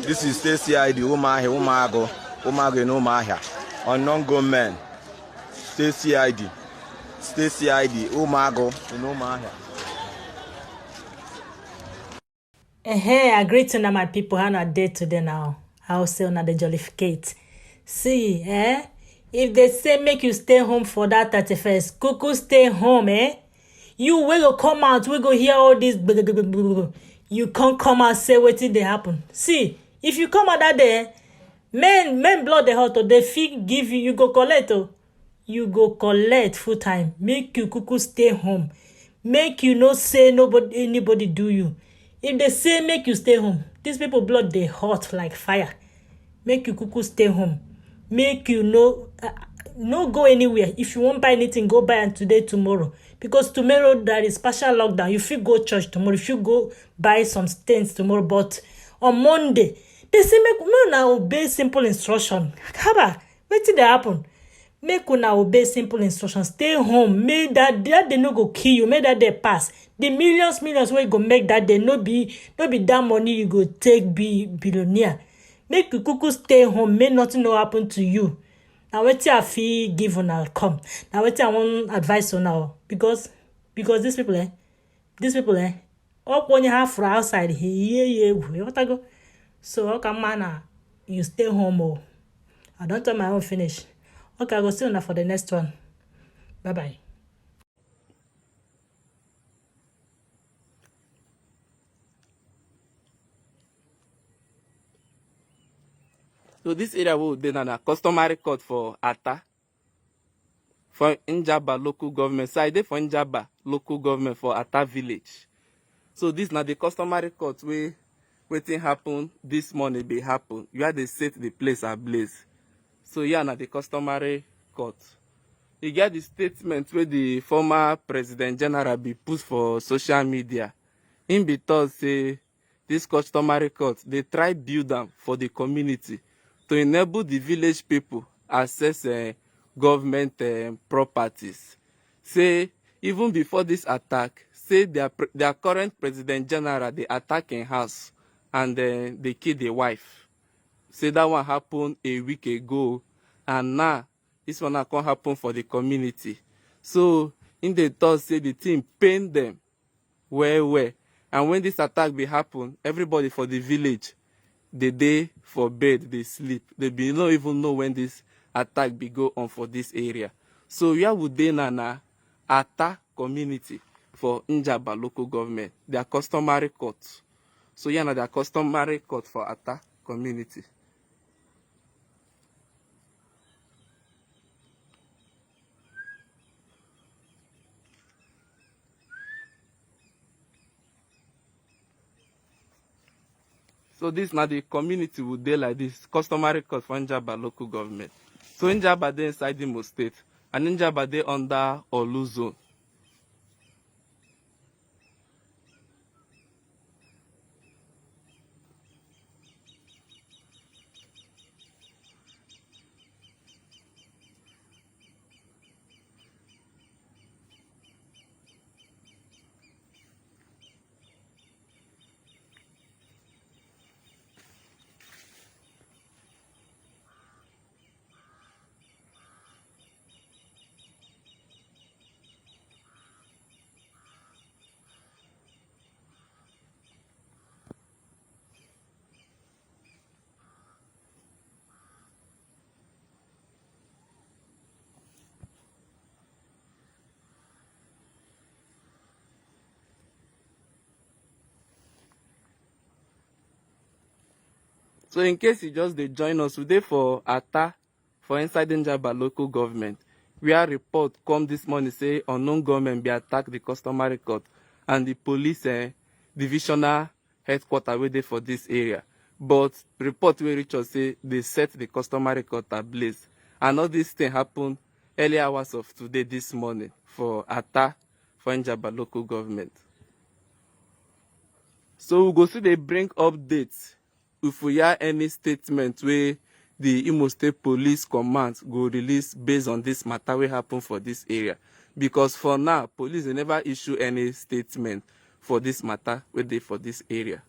This is Stacey ID, Umago, in Umahia. Unknown gunmen. Stacey ID, Umago in Umahia. I greet to my people. How na day today now? I'll say on the jollificate. See, if they say make you stay home for that 31st, cuckoo stay home, You will come out, we go hear all this. You can't come out say what did they happen. See, if you come out that day, men blood the hot, they feel give you go collect. You go collect full time. Make you cuckoo stay home. Make you no say anybody do you. If they say make you stay home, these people blood they hot like fire. Make you cuckoo stay home. Make you no go anywhere. If you won't buy anything, go buy and today, tomorrow. Because tomorrow there is partial lockdown. You should go church tomorrow. You should go buy some things tomorrow. But on Monday, they say make una obey simple instruction. Haba, what did happen? Make una obey simple instructions. Stay home. Make that day no go kill you. Make that day pass. The millions where you go make that day no be that money you go take be billionaire. Make you cuckoo stay home. Make nothing no happen to you. Now what I feel give una come. Now what I want advice on now because these people up when you have for outside here what I go. So how come man you stay home I don't tell my own finish. Okay, I go see you now for the next one. Bye. So this area will be a customary court for Ata, for Njaba local government. So I did for Njaba local government for Ata village. So this now the customary court where waiting happen this morning be happen. You had to set the place ablaze. So yeah, now the customary court. You get the statement where the former President General be put for social media. In because say this customary court, they try build them for the community to enable the village people access government properties. Say even before this attack, say their current President General they attack in house and they kill the wife. Say that one happened a week ago, and now this one can happen for the community. So in the thought say the thing pain them well. And when this attack be happen, everybody for the village, the day for bed, they sleep. They be not even know when this attack be go on for this area. So where would they na Ata community for Njaba local government, their customary court. So yeah, their customary court for Ata community. So this now the community would dey like this, customary court for Njaba local government. So Njaba dey inside Imo State, and Njaba dey under Olu zone. So in case you just dey join us today for Ata, for inside Njaba local government, where report come this morning say unknown government be attack the customary court and the police divisional headquarters wey dey for this area. but report wey reach us say they set the customary court ablaze, and all this thing happen early hours of today this morning for Atta for Njaba local government. So we go see they bring updates if we hear any statement where the Imo State Police Command go release based on this matter wey happen for this area. Because for now, police they never issue any statement for this matter wey dey for this area.